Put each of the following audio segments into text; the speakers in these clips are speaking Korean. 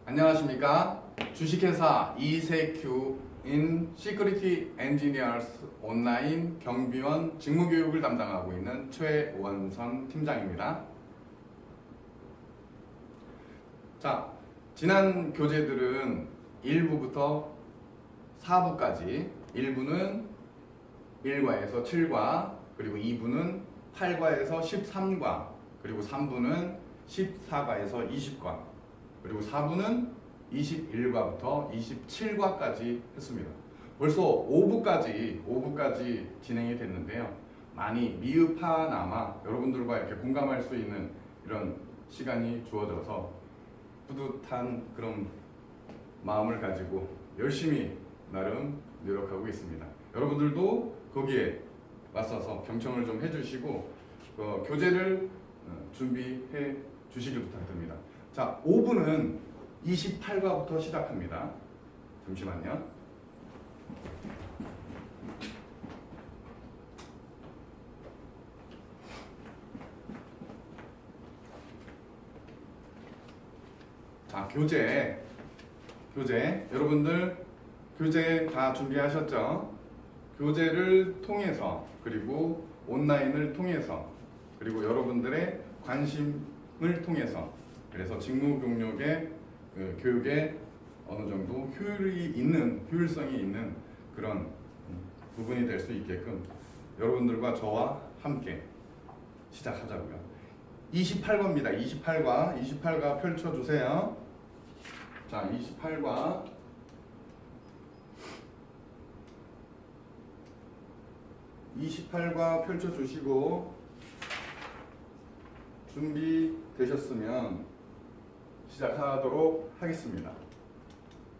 안녕하십니까. 주식회사 이세큐인 시큐리티 엔지니어스 온라인 경비원 직무교육을 담당하고 있는 최원선 팀장입니다. 자, 지난 교재들은 1부부터 4부까지 1부는 1과에서 7과 그리고 2부는 8과에서 13과 그리고 3부는 14과에서 20과 그리고 4부는 21과부터 27과까지 했습니다. 벌써 5부까지 진행이 됐는데요. 많이 미흡하나마 여러분들과 이렇게 공감할 수 있는 이런 시간이 주어져서 뿌듯한 그런 마음을 가지고 열심히 나름 노력하고 있습니다. 여러분들도 거기에 맞서서 경청을 좀 해주시고 교재를 준비해 주시길 부탁드립니다. 자, 5부는 28과부터 시작합니다. 잠시만요. 자, 교재 여러분들 교재 다 준비하셨죠? 교재를 통해서 그리고 온라인을 통해서 그리고 여러분들의 관심을 통해서 그래서 직무경력의 교육에 어느 정도 효율성이 있는 그런 부분이 될 수 있게끔 여러분들과 저와 함께 시작하자고요. 28과입니다. 28과 펼쳐주세요. 자, 28과 펼쳐주시고 준비되셨으면 시작하도록 하겠습니다.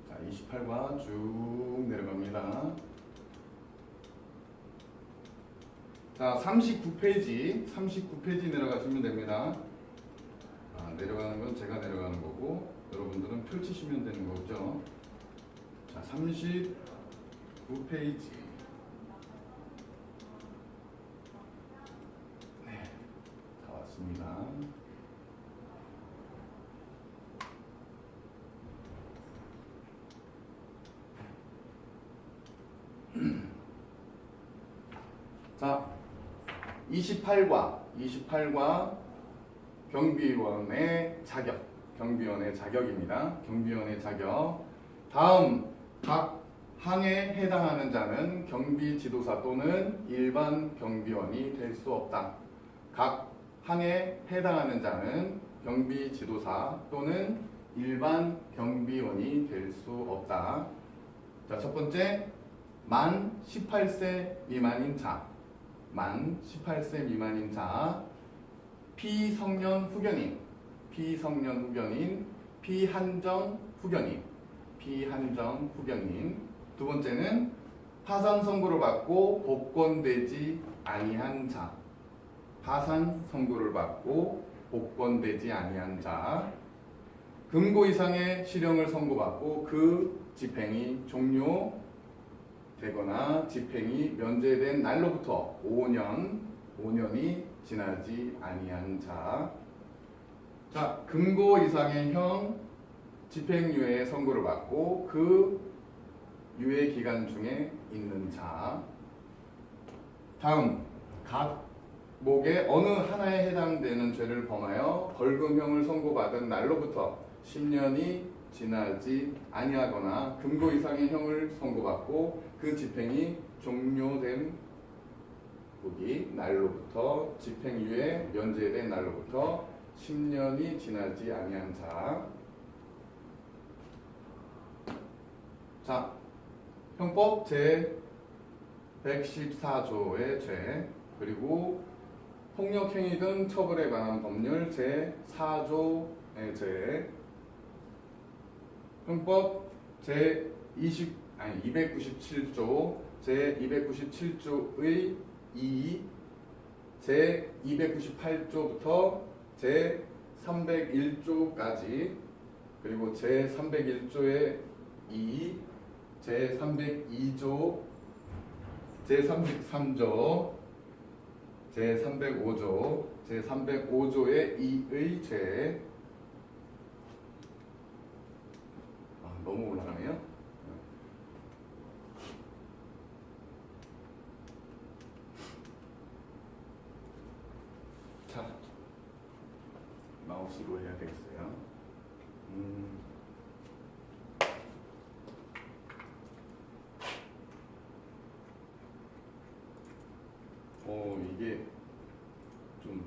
자, 28과 쭉 내려갑니다. 자, 39페이지 내려가시면 됩니다. 내려가는 건 제가 내려가는 거고 여러분들은 펼치시면 되는 거죠. 자, 39페이지. 네, 다 왔습니다. 자, 28과 경비원의 자격입니다. 경비원의 자격. 다음 각 항에 해당하는 자는 경비지도사 또는 일반 경비원이 될 수 없다. 각 항에 해당하는 자는 경비지도사 또는 일반 경비원이 될 수 없다. 자, 첫 번째, 만 18세 미만인 자. 만 18세 미만인 자, 피성년 후견인, 피한정 후견인. 두 번째는 파산 선고를 받고 복권되지 아니한 자, 금고 이상의 실형을 선고받고 그 집행이 종료되거나 집행이 면제된 날로부터 5년이 지나지 아니한 자. 자, 금고 이상의 형 집행유예 선고를 받고 그 유예 기간 중에 있는 자. 다음, 각 목의 어느 하나에 해당되는 죄를 범하여 벌금형을 선고받은 날로부터 10년이 지나지 아니하거나 금고 이상의 형을 선고받고 그 집행이 종료된 날로부터 집행유예 면제된 날로부터 10년이 지나지 아니한 자. 자, 형법 제 114조의 죄 그리고 폭력행위 등 처벌에 관한 법률 제 4조의 죄. 형법 제 297조 제 297조의 2, 제 298조부터 제 301조까지 그리고 제 301조의 2, 제 302조, 제 303조, 제 305조, 제 305조의 2의 죄. 너무 올라가네요. 자, 마우스로 해야 되겠어요. 이게 좀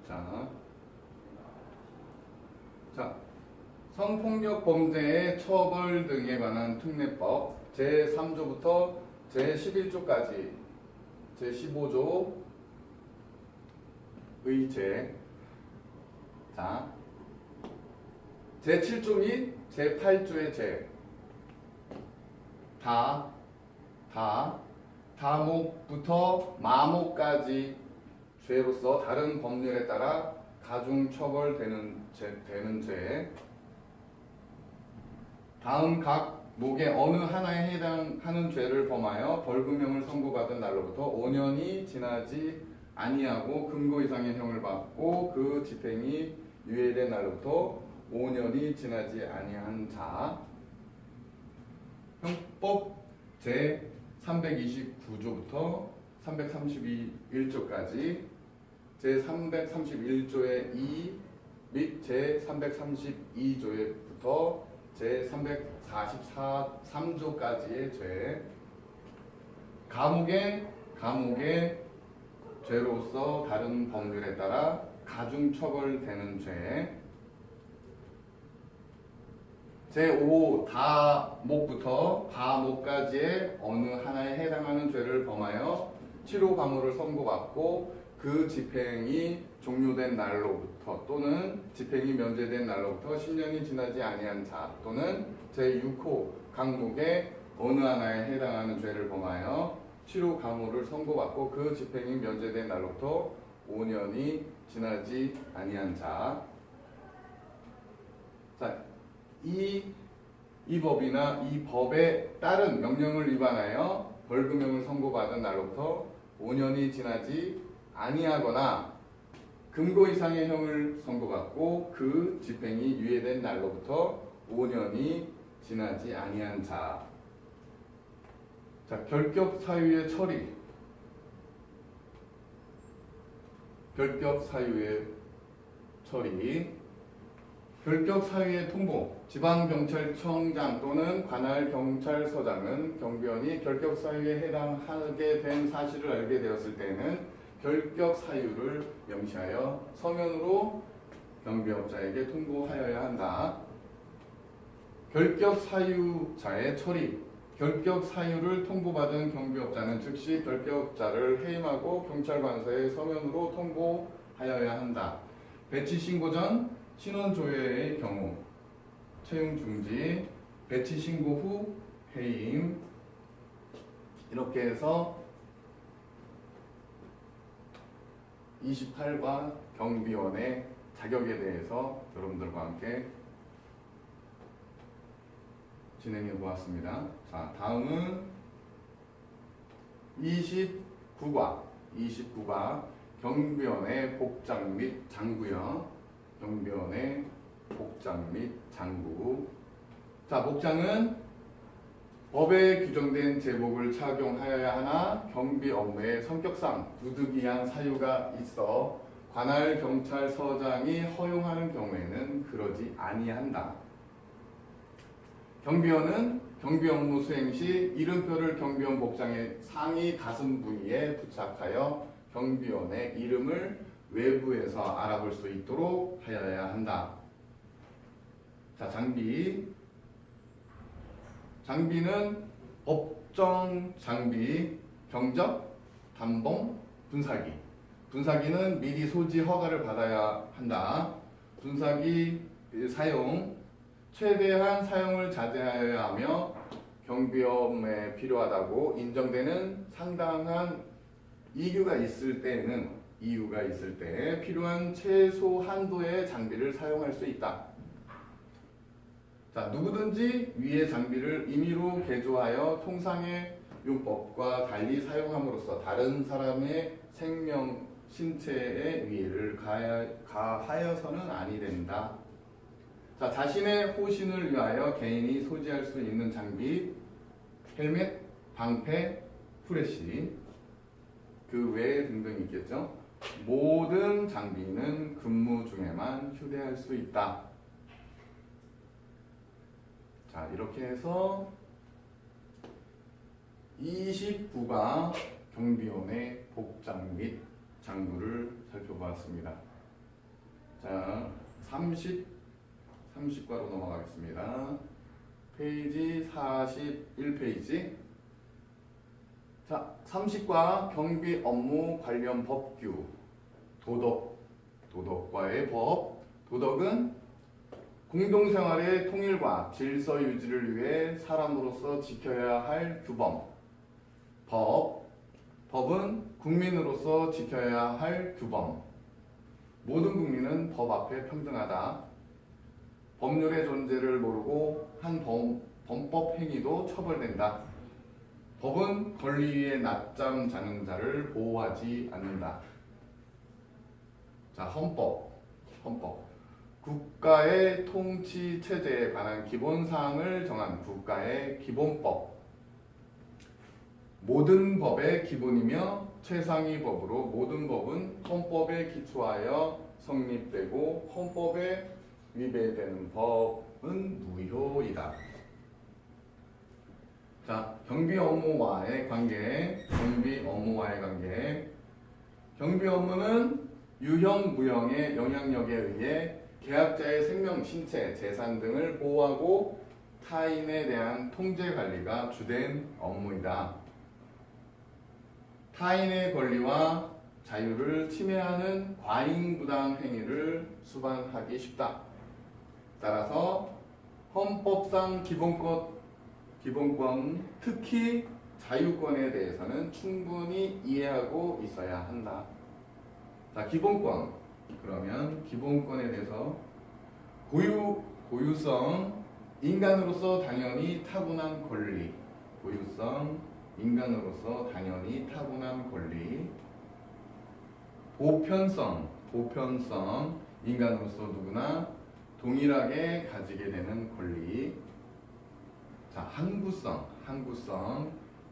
자, 성폭력 범죄의 처벌 등에 관한 특례법 제3조부터 제11조까지 제15조의 죄, 자, 제7조 및 제8조의 죄, 다목부터 마목까지 죄로서 다른 법률에 따라 가중 처벌되는 죄. 다음 각 목의 어느 하나에 해당하는 죄를 범하여 벌금형을 선고받은 날로부터 5년이 지나지 아니하고 금고 이상의 형을 받고 그 집행이 유예된 날로부터 5년이 지나지 아니한 자. 형법 제 329조부터 331조까지 제331조의 2 및 제332조부터 제343조까지의 죄, 감옥의 죄로서 다른 법률에 따라 가중 처벌되는 죄, 제5 다목부터 바목까지의 어느 하나에 해당하는 죄를 범하여 치료 감호를 선고받고 그 집행이 종료된 날로부터 또는 집행이 면제된 날로부터 10년이 지나지 아니한 자 또는 제6호 강목의 어느 하나에 해당하는 죄를 범하여 치료 감호를 선고받고 그 집행이 면제된 날로부터 5년이 지나지 아니한 자. 자, 이 법이나 이 법에 따른 명령을 위반하여 벌금형을 선고받은 날로부터 5년이 지나지 아니하거나 금고 이상의 형을 선고받고 그 집행이 유예된 날로부터 5년이 지나지 아니한 자. 자, 결격 사유의 처리. 결격 사유의 통보. 지방경찰청장 또는 관할 경찰서장은 경비원이 결격 사유에 해당하게 된 사실을 알게 되었을 때에는 결격 사유를 명시하여 서면으로 경비업자에게 통보하여야 한다. 결격 사유자의 처리. 결격 사유를 통보받은 경비업자는 즉시 결격자를 해임하고 경찰관서에 서면으로 통보하여야 한다. 배치 신고 전 신원 조회의 경우 채용 중지, 배치 신고 후 해임. 이렇게 해서 28과 경비원의 자격에 대해서 여러분들과 함께 진행해 보았습니다. 자, 다음은 29과 경비원의 복장 및 장구요. 경비원의 복장 및 장구. 자, 복장은 법에 규정된 제복을 착용하여야 하나 경비 업무의 성격상 부득이한 사유가 있어 관할 경찰서장이 허용하는 경우에는 그러지 아니한다. 경비원은 경비 업무 수행 시 이름표를 경비원 복장의 상의 가슴 부위에 부착하여 경비원의 이름을 외부에서 알아볼 수 있도록 하여야 한다. 자, 장비는 법정 장비, 경적, 단봉, 분사기. 분사기는 미리 소지 허가를 받아야 한다. 분사기 사용, 최대한 사용을 자제하여야 하며 경비업에 필요하다고 인정되는 상당한 이유가 있을 때 필요한 최소 한도의 장비를 사용할 수 있다. 자, 누구든지 위의 장비를 임의로 개조하여 통상의 용법과 달리 사용함으로써 다른 사람의 생명, 신체에 위해를 가하여서는 아니 된다. 자, 자, 자신의 호신을 위하여 개인이 소지할 수 있는 장비, 헬멧, 방패, 후레쉬, 그 외에 등등 있겠죠. 모든 장비는 근무 중에만 휴대할 수 있다. 자, 이렇게 해서 29가 경비원의 복장 및 장구를 살펴보았습니다. 자, 30과로 넘어가겠습니다. 페이지 41페이지. 자, 30과 경비 업무 관련 법규. 도덕과의 법. 도덕은 공동생활의 통일과 질서 유지를 위해 사람으로서 지켜야 할 규범. 법은 국민으로서 지켜야 할 규범. 모든 국민은 법 앞에 평등하다. 법률의 존재를 모르고 한 범법 행위도 처벌된다. 법은 권리 위에 낮잠 자는 자를 보호하지 않는다. 자, 헌법. 국가의 통치 체제에 관한 기본 사항을 정한 국가의 기본법. 모든 법의 기본이며 최상위 법으로 모든 법은 헌법에 기초하여 성립되고 헌법에 위배되는 법은 무효이다. 자, 경비 업무와의 관계. 경비 업무는 유형, 무형의 영향력에 의해 계약자의 생명, 신체, 재산 등을 보호하고 타인에 대한 통제 관리가 주된 업무이다. 타인의 권리와 자유를 침해하는 과잉부당 행위를 수반하기 쉽다. 따라서 헌법상 기본권, 특히 자유권에 대해서는 충분히 이해하고 있어야 한다. 자, 기본권. 그러면 기본권에 대해서 고유성, 인간으로서 당연히 타고난 권리. 고유성, 인간으로서 당연히 타고난 권리. 보편성, 인간으로서 누구나 동일하게 가지게 되는 권리. 자, 항구성,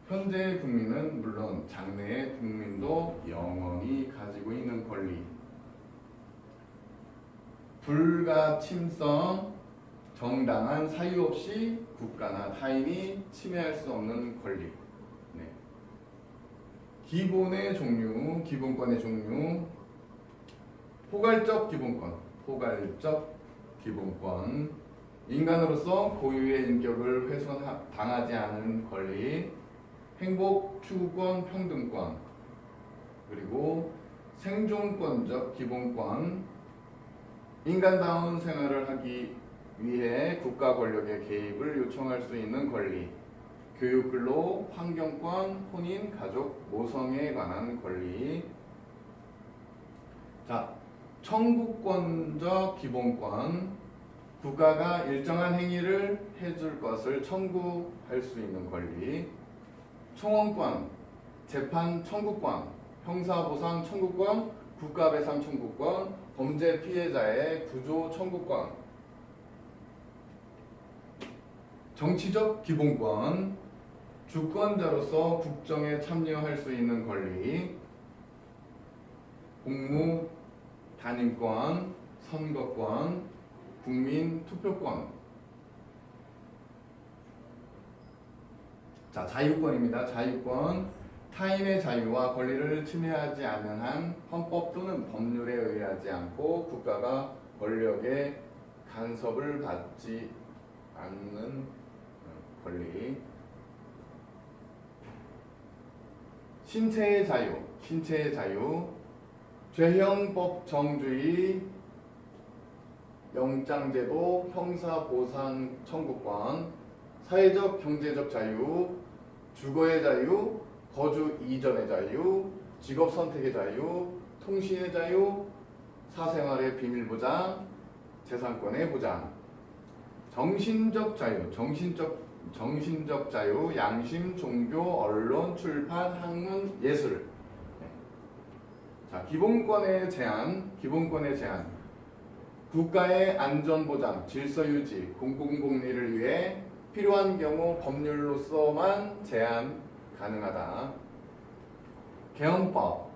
현재의 국민은 물론 장래의 국민도 영원히 가지고 있는 권리. 불가침성, 정당한 사유 없이 국가나 타인이 침해할 수 없는 권리. 네. 기본권의 종류. 포괄적 기본권. 인간으로서 고유의 인격을 훼손당하지 않은 권리. 행복, 추구권, 평등권. 그리고 생존권적 기본권. 인간다운 생활을 하기 위해 국가 권력의 개입을 요청할 수 있는 권리. 교육, 근로, 환경권, 혼인, 가족, 모성에 관한 권리. 자, 청구권적 기본권. 국가가 일정한 행위를 해줄 것을 청구할 수 있는 권리. 총원권, 재판 청구권, 형사보상 청구권, 국가배상 청구권, 범죄 피해자의 구조 청구권. 정치적 기본권, 주권자로서 국정에 참여할 수 있는 권리. 공무 단임권, 선거권, 국민 투표권. 자, 자유권입니다. 자유권. 타인의 자유와 권리를 침해하지 않는 한 헌법 또는 법률에 의하지 않고 국가가 권력의 간섭을 받지 않는 권리. 신체의 자유. 죄형법정주의, 영장제도, 형사보상 청구권. 사회적 경제적 자유, 주거의 자유, 거주 이전의 자유, 직업 선택의 자유, 통신의 자유, 사생활의 비밀 보장, 재산권의 보장. 정신적 자유, 양심, 종교, 언론, 출판, 학문, 예술. 자, 기본권의 제한. 국가의 안전보장, 질서유지, 공공복리를 위해 필요한 경우 법률로서만 제한 가능하다. 개헌법,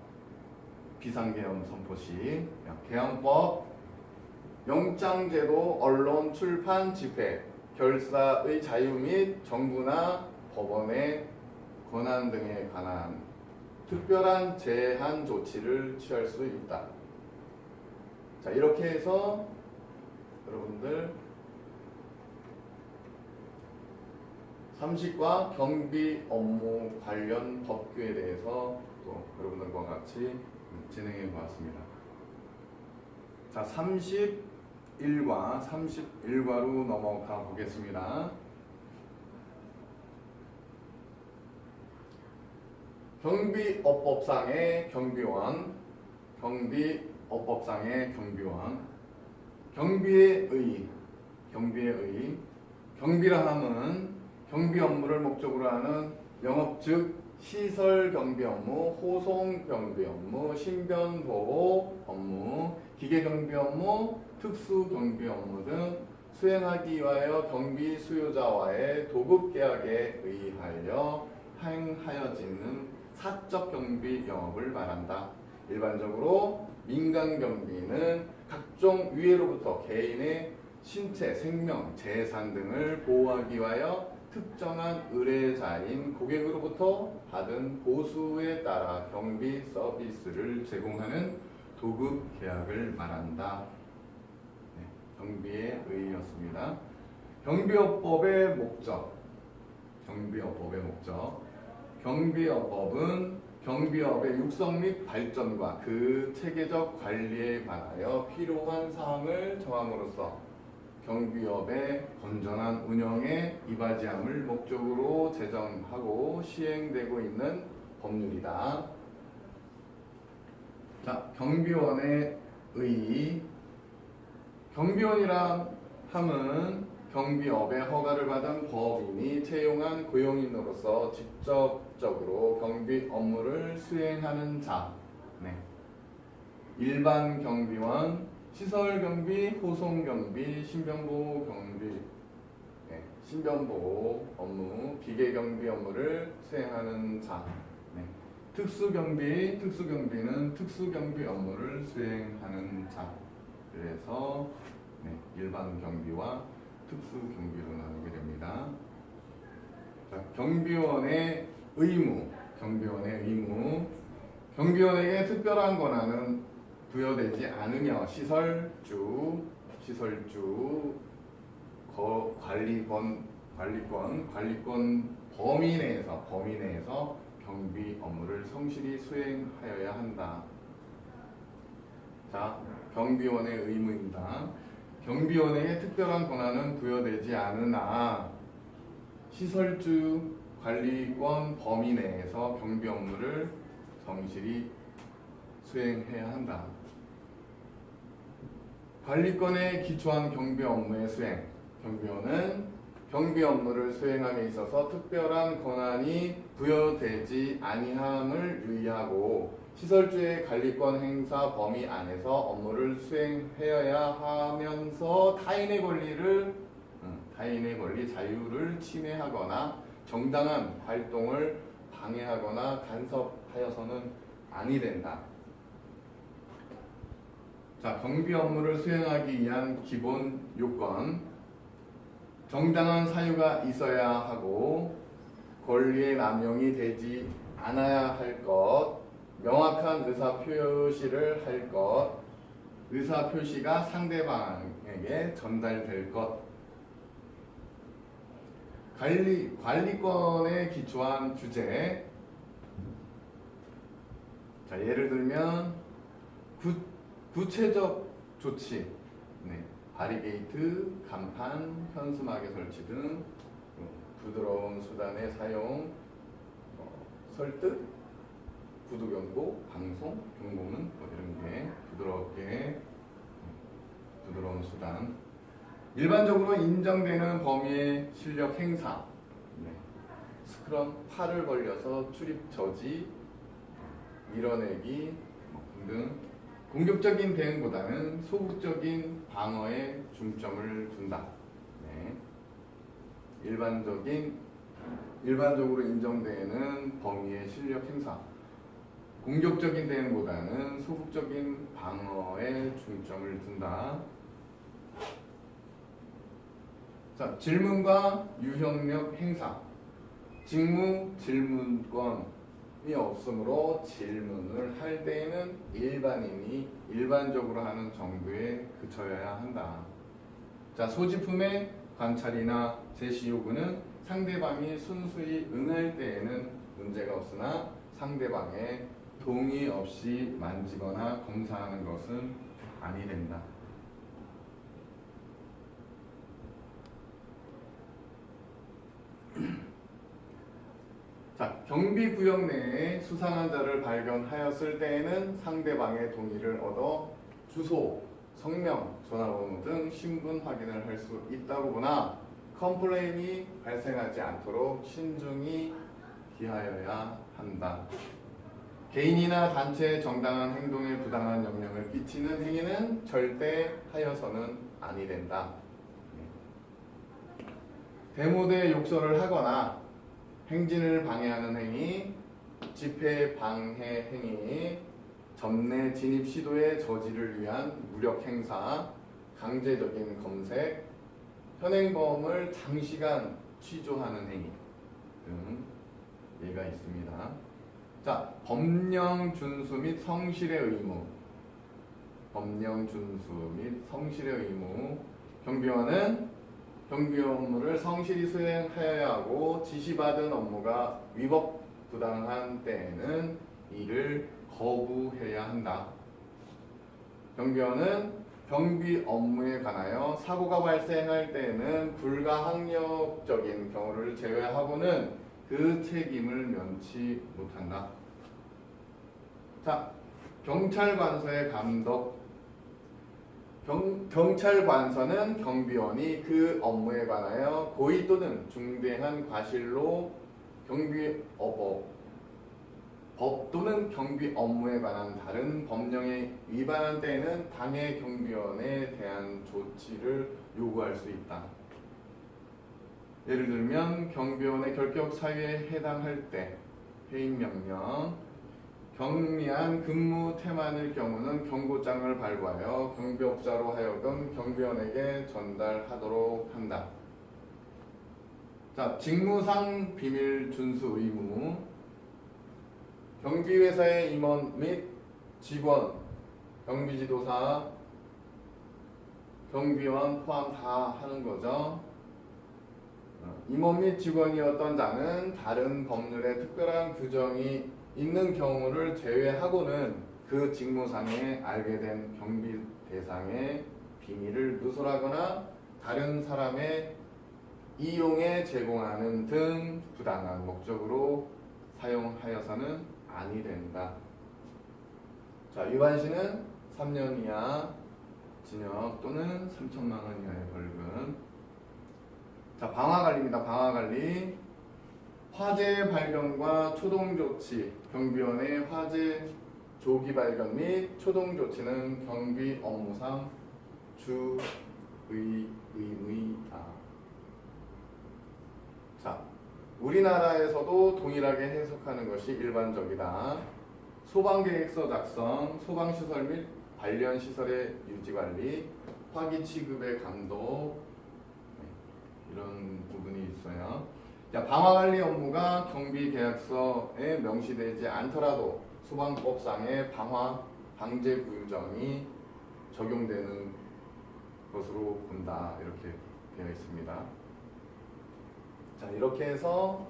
비상계엄 선포 시 개헌법, 영장제도, 언론, 출판, 집회, 결사의 자유 및 정부나 법원의 권한 등에 관한 특별한 제한 조치를 취할 수 있다. 자, 이렇게 해서 여러분들 삼식과 경비 업무 관련 법규에 대해서 또 여러분들과 같이 진행해 보았습니다. 자, 31과 31과로 넘어가 보겠습니다. 경비업법상의 경비원, 경비업법상의 경비원, 경비의 의, 경비라 함은 경비 업무를 목적으로 하는 영업 즉 시설 경비 업무, 호송 경비 업무, 신변 보호 업무, 기계 경비 업무, 특수 경비 업무 등 수행하기 위하여 경비 수요자와의 도급 계약에 의하여 행하여지는 사적 경비 영업을 말한다. 일반적으로 민간 경비는 각종 위해로부터 개인의 신체, 생명, 재산 등을 보호하기 위하여 특정한 의뢰자인 고객으로부터 받은 보수에 따라 경비 서비스를 제공하는 도급 계약을 말한다. 네, 경비의 의의였습니다. 경비업법의 목적. 경비업법은 경비업의 육성 및 발전과 그 체계적 관리에 관하여 필요한 사항을 정함으로써 경비업의 건전한 운영에 이바지함을 목적으로 제정하고 시행되고 있는 법률이다. 자, 경비원의 의의. 경비원이란 함은 경비업의 허가를 받은 법인이 채용한 고용인으로서 직접적으로 경비 업무를 수행하는 자. 네. 일반 경비원, 시설 경비, 호송 경비, 신변보호 경비, 신변보호 업무, 기계 경비 업무를 수행하는 자. 네. 특수경비는 특수경비 업무를 수행하는 자. 그래서 일반 경비와 특수경비로 나누게 됩니다. 자, 경비원의 의무. 경비원에게 특별한 권한은 부여되지 않으며 시설주, 관리권 범위 내에서 경비 업무를 성실히 수행하여야 한다. 자, 경비원의 의무입니다. 경비원에게 특별한 권한은 부여되지 않으나 시설주, 관리권 범위 내에서 경비 업무를 성실히 수행해야 한다. 관리권에 기초한 경비 업무의 수행. 경비원은 경비 업무를 수행함에 있어서 특별한 권한이 부여되지 아니함을 유의하고 시설주의 관리권 행사 범위 안에서 업무를 수행하여야 하면서 타인의 권리 자유를 침해하거나 정당한 활동을 방해하거나 간섭하여서는 아니 된다. 자, 경비 업무를 수행하기 위한 기본 요건. 정당한 사유가 있어야 하고 권리의 남용이 되지 않아야 할 것, 명확한 의사 표시를 할 것, 의사 표시가 상대방에게 전달될 것, 관리권에 기초한 주제. 자, 예를 들면 구체적 조치, 바리게이트, 간판, 현수막의 설치 등 부드러운 수단의 사용, 설득, 구두 경고, 방송, 경고문 이런 게 부드러운 수단. 일반적으로 인정되는 범위의 실력 행사, 스크럼, 팔을 벌려서 출입 저지, 밀어내기 등 공격적인 대응보다는 소극적인 방어에 중점을 둔다. 네. 일반적으로 인정되는 범위의 실력 행사. 공격적인 대응보다는 소극적인 방어에 중점을 둔다. 자, 질문과 유형력 행사. 직무 질문권이 없으므로 질문을 할 때에는 일반인이 일반적으로 하는 정도에 그쳐야 한다. 자, 소지품의 관찰이나 제시 요구는 상대방이 순수히 응할 때에는 문제가 없으나 상대방의 동의 없이 만지거나 검사하는 것은 아니 된다. 자, 경비구역 내에 수상한 자를 발견하였을 때에는 상대방의 동의를 얻어 주소, 성명, 전화번호 등 신분 확인을 할 수 있다고 보나 컴플레인이 발생하지 않도록 신중히 기하여야 한다. 개인이나 단체의 정당한 행동에 부당한 영향을 끼치는 행위는 절대 하여서는 아니 된다. 대모대 욕설을 하거나 행진을 방해하는 행위, 집회 방해 행위, 점내 진입 시도의 저지를 위한 무력 행사, 강제적인 검색, 현행범을 장시간 취조하는 행위 등 예가 있습니다. 자, 법령 준수 및 성실의 의무. 법령 준수 및 성실의 의무. 경비원은 경비 업무를 성실히 수행하여야 하고 지시받은 업무가 위법 부당한 때에는 이를 거부해야 한다. 경비원은 경비 업무에 관하여 사고가 발생할 때에는 불가항력적인 경우를 제외하고는 그 책임을 면치 못한다. 자, 경찰관서의 감독. 경찰관서는 경비원이 그 업무에 관하여 고의 또는 중대한 과실로 법 또는 경비 업무에 관한 다른 법령에 위반한 때에는 당해 경비원에 대한 조치를 요구할 수 있다. 예를 들면 경비원의 결격 사유에 해당할 때 해임명령, 경미한 근무 태만일 경우는 경고장을 발부하여 경비업자로 하여금 경비원에게 전달하도록 한다. 자, 직무상 비밀 준수 의무. 경비회사의 임원 및 직원, 경비지도사, 경비원 포함 다 하는 거죠. 임원 및 직원이었던 자는 다른 법률에 특별한 규정이 있는 경우를 제외하고는 그 직무상에 알게 된 경비 대상의 비밀을 누설하거나 다른 사람의 이용에 제공하는 등 부당한 목적으로 사용하여서는 아니 된다. 자, 위반시는 3년 이하 징역 또는 3천만 원 이하의 벌금. 자, 방화관리입니다. 방화관리. 화재 발견과 초동 조치. 경비원의 화재 조기 발견 및 초동 조치는 경비 업무상 의무이다. 자, 우리나라에서도 동일하게 해석하는 것이 일반적이다. 소방계획서 작성, 소방시설 및 관련 시설의 유지관리, 화기 취급의 감독, 이런 부분이 있어요. 자, 방화관리 업무가 경비계약서에 명시되지 않더라도 소방법상의 방화 방제 규정이 적용되는 것으로 본다. 이렇게 되어 있습니다. 자, 이렇게 해서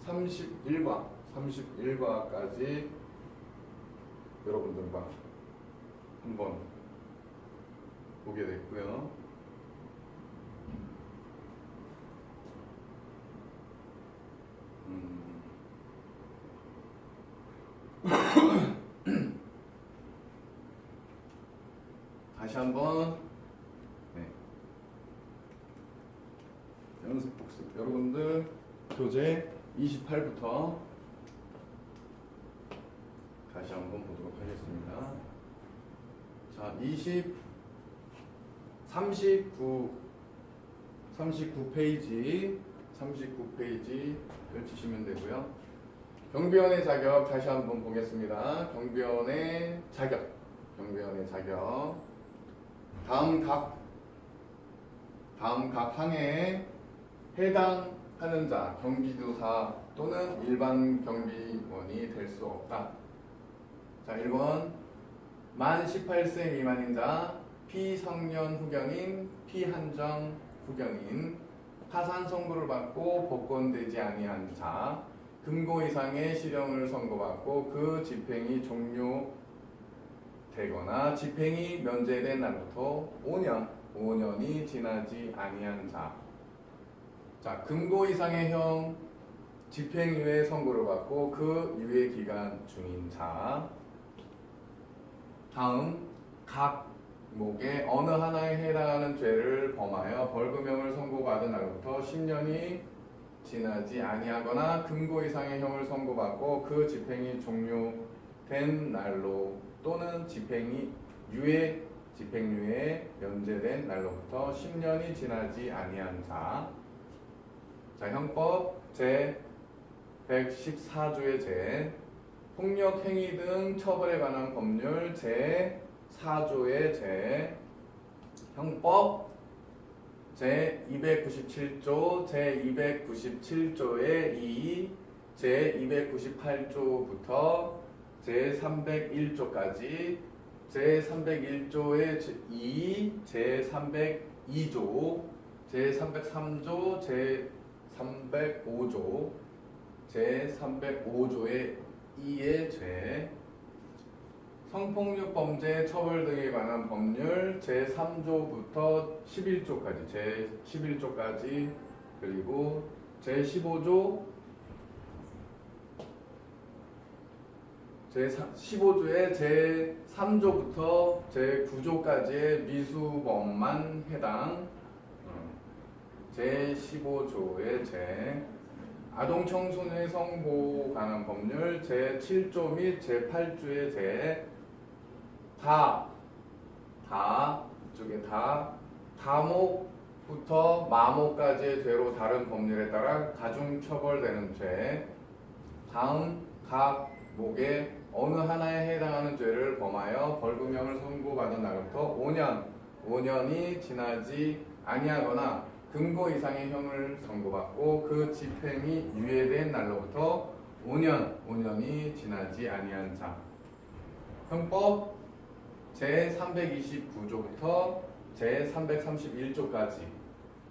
31과까지 여러분들과 한번 보게 됐고요. 다시 한번 연습 복습. 여러분들 교재 28부터 다시 한번 보도록 하겠습니다. 자, 39페이지 펼치시면 되고요. 경비원의 자격 다시 한번 보겠습니다. 경비원의 자격. 다음 각 항에 해당하는 자, 경비도사 또는 일반 경비원이 될 수 없다. 자, 1번 만 18세 미만인 자, 피성년 후견인, 피한정 후견인, 파산 선고를 받고 복권되지 아니한 자, 금고 이상의 실형을 선고받고 그 집행이 종료되거나 집행이 면제된 날부터 5년이 지나지 아니한 자. 자, 금고 이상의 형 집행유예 선고를 받고 그 유예 기간 중인 자. 다음 각 목의 어느 하나에 해당하는 죄를 범하여 벌금형을 선고받은 날부터 10년이 지나지 아니하거나 금고 이상의 형을 선고받고 그 집행이 종료된 날로 또는 집행유예 면제된 날로부터 10년이 지나지 아니한 자. 자, 형법 제 114조의 제, 폭력 행위 등 처벌에 관한 법률 제 4조의 제, 형법 제 297조, 제 297조의 2, 제 298조부터 제 301조까지, 제 301조의 2, 제 302조, 제 303조, 제 305조, 제 305조의 2의 죄, 성폭력 범죄 처벌 등에 관한 법률 제3조부터 11조까지, 제11조까지, 그리고 제15조, 제15조의 제3조부터 제9조까지의 미수범만 해당, 제15조의 제, 아동 청소년 성보호 관한 법률 제7조 및 제8조의 제, 이쪽에 다목부터 마목까지의 죄로 다른 법률에 따라 가중 처벌되는 죄. 다음 각 목의 어느 하나에 해당하는 죄를 범하여 벌금형을 선고받은 날부터 5년이 지나지 아니하거나 금고 이상의 형을 선고받고 그 집행이 유예된 날로부터 5년이 지나지 아니한 자. 형법 제329조부터 제331조까지,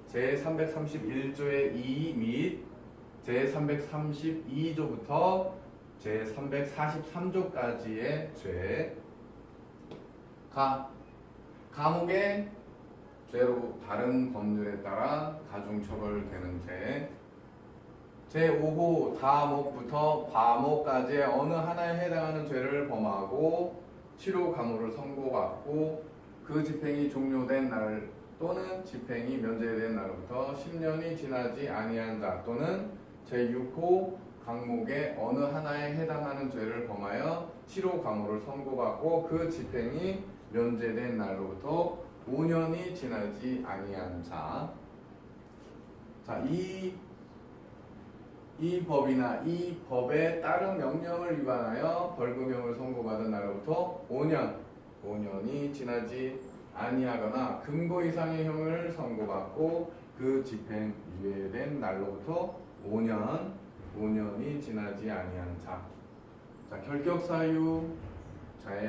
제331조의 2 및 제332조부터 제343조까지의 죄. 감옥의 죄로 다른 법률에 따라 가중처벌되는 죄. 제5호 다목부터 바목까지의 어느 하나에 해당하는 죄를 범하고 치료 감호를 선고받고 그 집행이 종료된 날 또는 집행이 면제된 날부터 10년이 지나지 아니한 자, 또는 제6호 강목의 어느 하나에 해당하는 죄를 범하여 치료 감호를 선고받고 그 집행이 면제된 날로부터 5년이 지나지 아니한 자. 자, 이 법이나 이 법에 따른 명령을 위반하여 벌금형을 선고받은 날로부터 5년이 지나지 아니하거나 금고 이상의 형을 선고받고 그 집행 유예된 날로부터 5년이 지나지 아니한 자. 자, 결격사유자의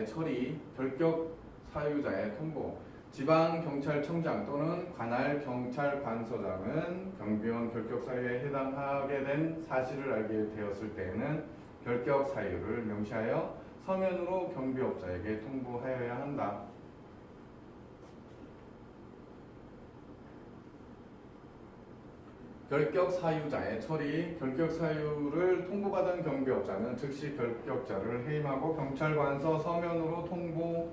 처리, 결격사유자의 통보. 지방경찰청장 또는 관할 경찰관서장은 경비원 결격사유에 해당하게 된 사실을 알게 되었을 때에는 결격사유를 명시하여 서면으로 경비업자에게 통보하여야 한다. 결격사유자의 처리, 결격사유를 통보받은 경비업자는 즉시 결격자를 해임하고 경찰관서 서면으로 통보하여야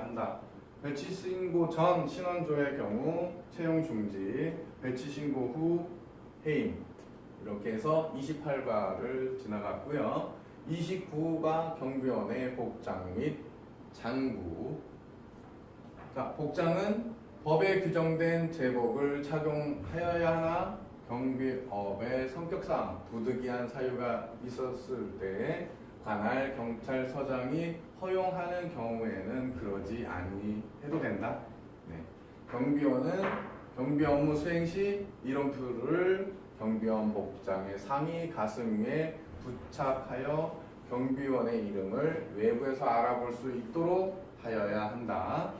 한다. 배치 신고 전 신원조의 경우 채용 중지, 배치 신고 후 해임. 이렇게 해서 28과를 지나갔고요. 29가 경비원의 복장 및 장구. 자, 복장은 법에 규정된 제복을 착용하여야 하나 경비업의 성격상 부득이한 사유가 있었을 때 관할 경찰서장이 허용하는 경우에는 그러지 아니해도 된다. 네. 경비원은 경비 업무 수행 시 이름표를 경비원 복장의 상의 가슴 위에 부착하여 경비원의 이름을 외부에서 알아볼 수 있도록 하여야 한다.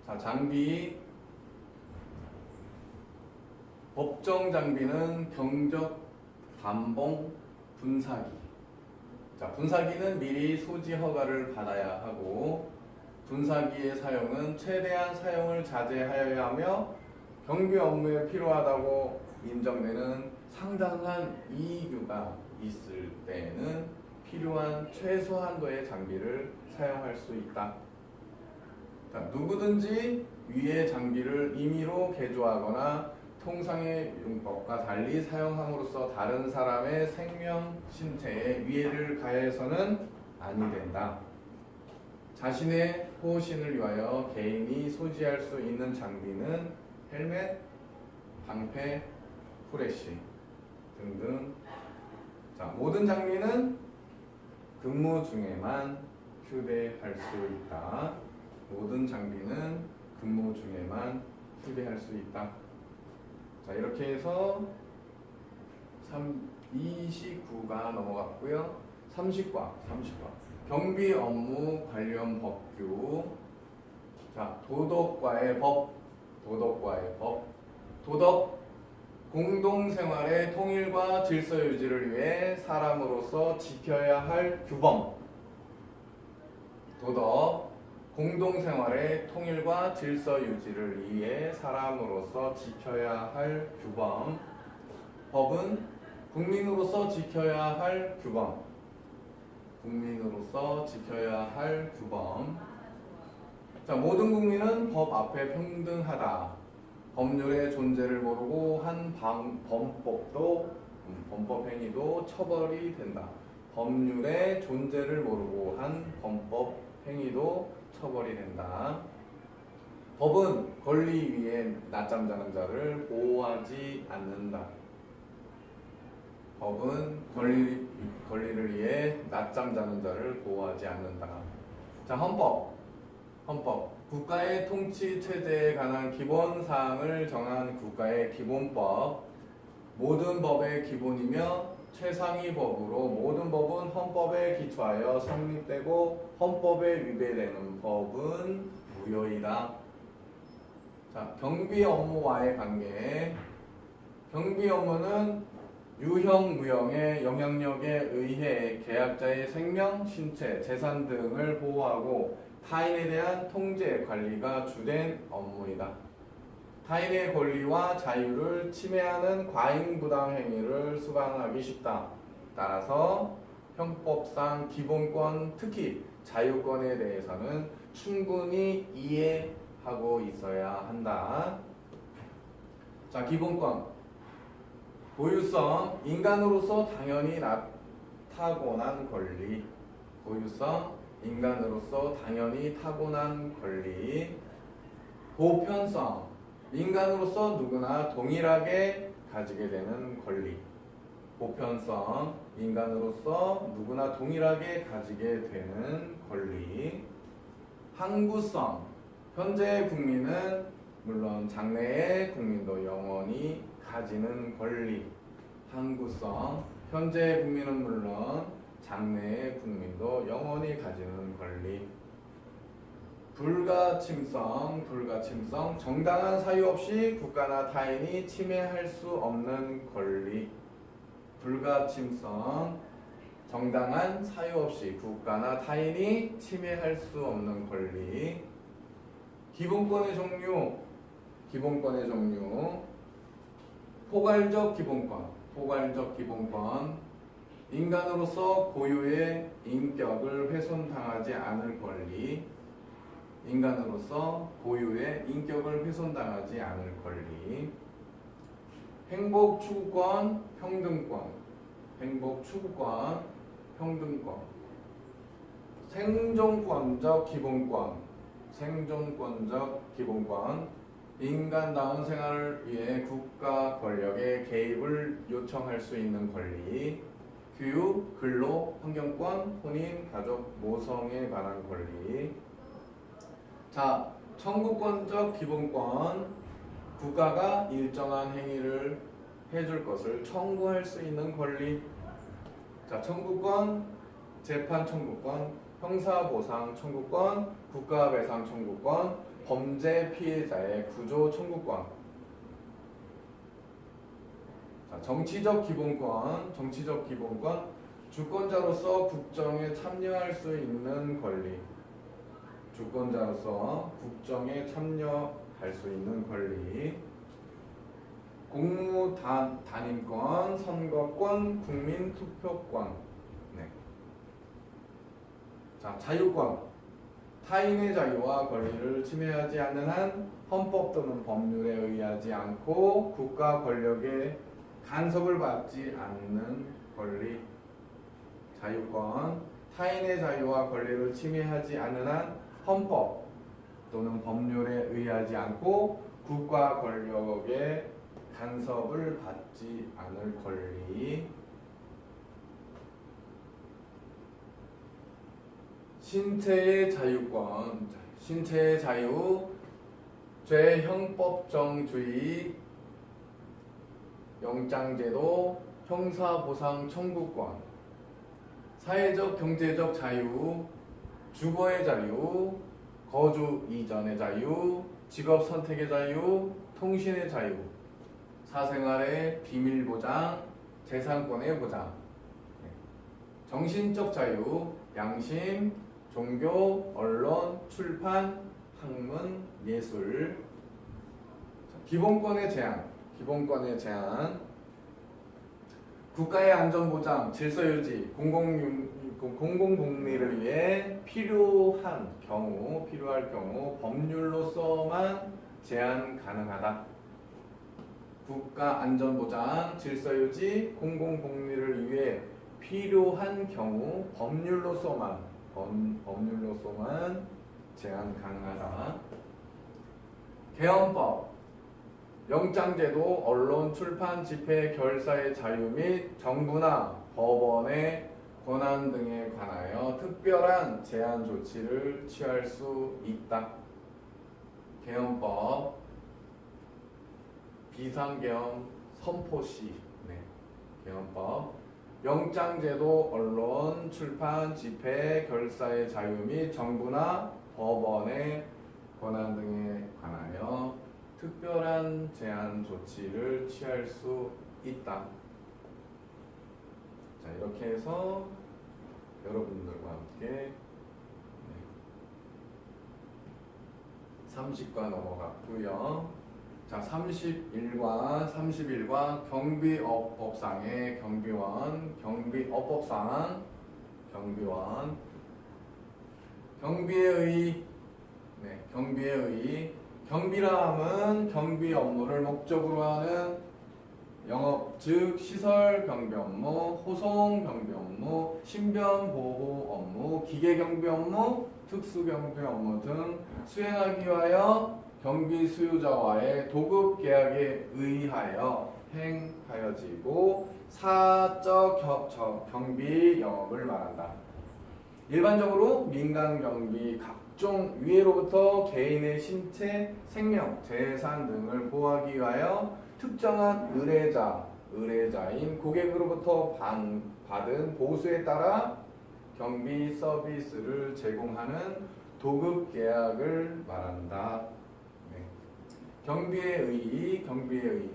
자, 장비. 법정 장비는 경적, 단봉, 분사기. 자, 분사기는 미리 소지 허가를 받아야 하고 분사기의 사용은 최대한 사용을 자제하여야 하며 경비 업무에 필요하다고 인정되는 상당한 이유가 있을 때에는 필요한 최소한도의 장비를 사용할 수 있다. 자, 누구든지 위의 장비를 임의로 개조하거나 통상의 용법과 달리 사용함으로써 다른 사람의 생명, 신체에 위해를 가해서는 아니 된다. 자신의 호신을 위하여 개인이 소지할 수 있는 장비는 헬멧, 방패, 후레쉬 등등. 자, 모든 장비는 근무 중에만 휴대할 수 있다. 모든 장비는 근무 중에만 휴대할 수 있다. 자, 이렇게 해서 29가 넘어갔고요. 30과 경비 업무 관련 법규. 자, 도덕과의 법. 도덕, 공동생활의 통일과 질서 유지를 위해 사람으로서 지켜야 할 규범. 도덕, 공동생활의 통일과 질서 유지를 위해 사람으로서 지켜야 할 규범. 법은 국민으로서 지켜야 할 규범. 국민으로서 지켜야 할 규범. 자, 모든 국민은 법 앞에 평등하다. 법률의 존재를 모르고 한 범법 행위도 처벌이 된다. 법률의 존재를 모르고 한 범법 행위도 처벌이 된다. 법은 권리 위에 낮잠 자는 자를 보호하지 않는다. 법은 권리를 위해 낮잠 자는 자를 보호하지 않는다. 자, 헌법. 국가의 통치 체제에 관한 기본 사항을 정한 국가의 기본법. 모든 법의 기본이며 최상위 법으로 모든 법은 헌법에 기초하여 성립되고 헌법에 위배되는 법은 무효이다. 자, 경비 업무와의 관계. 경비 업무는 유형, 무형의 영향력에 의해 계약자의 생명, 신체, 재산 등을 보호하고 타인에 대한 통제, 관리가 주된 업무이다. 타인의 권리와 자유를 침해하는 과잉부당 행위를 수반하기 쉽다. 따라서 형법상 기본권, 특히 자유권에 대해서는 충분히 이해하고 있어야 한다. 자, 기본권. 고유성, 인간으로서 당연히 타고난 권리. 고유성, 인간으로서 당연히 타고난 권리. 보편성, 인간으로서 누구나 동일하게 가지게 되는 권리. 보편성, 인간으로서 누구나 동일하게 가지게 되는 권리. 항구성, 현재의 국민은 물론 장래의 국민도 영원히 가지는 권리. 항구성, 현재의 국민은 물론 장래의 국민도 영원히 가지는 권리. 불가침성, 정당한 사유 없이 국가나 타인이 침해할 수 없는 권리. 불가침성, 정당한 사유 없이 국가나 타인이 침해할 수 없는 권리. 기본권의 종류. 포괄적 기본권. 인간으로서 고유의 인격을 훼손당하지 않을 권리. 인간으로서 고유의 인격을 훼손당하지 않을 권리. 행복 추구권, 평등권. 행복 추구권, 평등권, 생존권적 기본권, 생존권적 기본권, 인간다운 생활을 위해 국가 권력의 개입을 요청할 수 있는 권리, 교육, 근로, 환경권, 혼인, 가족, 모성에 관한 권리. 자, 청구권적 기본권, 국가가 일정한 행위를 해줄 것을 청구할 수 있는 권리. 자, 청구권, 재판 청구권, 형사보상 청구권, 국가배상 청구권, 범죄 피해자의 구조 청구권. 자, 정치적 기본권, 정치적 기본권, 주권자로서 국정에 참여할 수 있는 권리. 주권자로서 국정에 참여할 수 있는 권리. 공무 단임권, 선거권, 국민 투표권. 네. 자, 자유권. 타인의 자유와 권리를 침해하지 않는 한 헌법 또는 법률에 의하지 않고 국가 권력의 간섭을 받지 않는 권리. 자유권. 타인의 자유와 권리를 침해하지 않는 한 헌법 또는 법률에 의하지 않고 국가 권력의 간섭을 받지 않을 권리. 신체의 자유권, 신체의 자유, 죄형법정주의, 영장제도, 형사보상 청구권, 사회적 경제적 자유, 주거의 자유, 거주 이전의 자유, 직업 선택의 자유, 통신의 자유, 사생활의 비밀 보장, 재산권의 보장, 정신적 자유, 양심, 종교, 언론, 출판, 학문, 예술. 기본권의 제한, 기본권의 제한. 국가의 안전보장, 질서유지, 공공복리를 위해 필요할 경우 법률로서만 제한 가능하다. 국가 안전보장, 질서유지, 공공복리를 위해 필요한 경우 법률로서만 제한 가능하다. 개헌법, 영장제도, 언론, 출판, 집회, 결사의 자유 및 정부나 법원의 권한 등에 관하여 특별한 제한 조치를 취할 수 있다. 개헌법, 비상계엄 선포시. 네. 개헌법, 영장제도, 언론, 출판, 집회, 결사의 자유 및 정부나 법원의 권한 등에 관하여 특별한 제한 조치를 취할 수 있다. 자, 이렇게 해서 여러분들과 함께 30과 넘어갔고요. 자, 31과 경비업법상의 경비원, 경비업법상 경비원, 경비의 의, 경비의 의. 경비라 함은 경비 업무를 목적으로 하는 영업, 즉 시설 경비 업무, 호송 경비 업무, 신변 보호 업무, 기계 경비 업무, 특수 경비 업무 등 수행하기 위하여 경비 수요자와의 도급 계약에 의하여 행하여지고 사적 경비 영업을 말한다. 일반적으로 민간 경비 각종 위해로부터 개인의 신체, 생명, 재산 등을 보호하기 위하여 특정한 의뢰자인 고객으로부터 받은 보수에 따라 경비 서비스를 제공하는 도급 계약을 말한다. 네. 경비의 의, 경비의 의.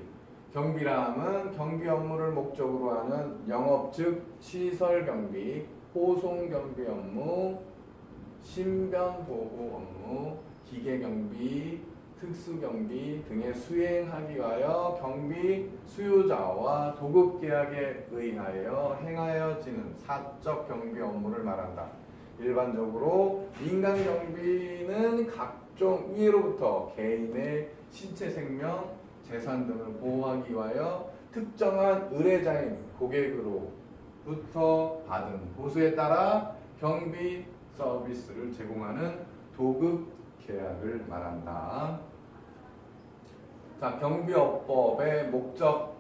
경비라 함은 경비 업무를 목적으로 하는 영업, 즉 시설 경비, 호송 경비 업무, 신변 보호 업무, 기계 경비, 특수 경비 등의 수행하기 위하여 경비 수요자와 도급 계약에 의하여 행하여지는 사적 경비 업무를 말한다. 일반적으로 민간 경비는 각종 위해로부터 개인의 신체, 생명, 재산 등을 보호하기 위하여 특정한 의뢰자인 고객으로 경비원으로부터 받은 보수에 따라 경비 서비스를 제공하는 도급 계약을 말한다. 자, 경비업법의 목적.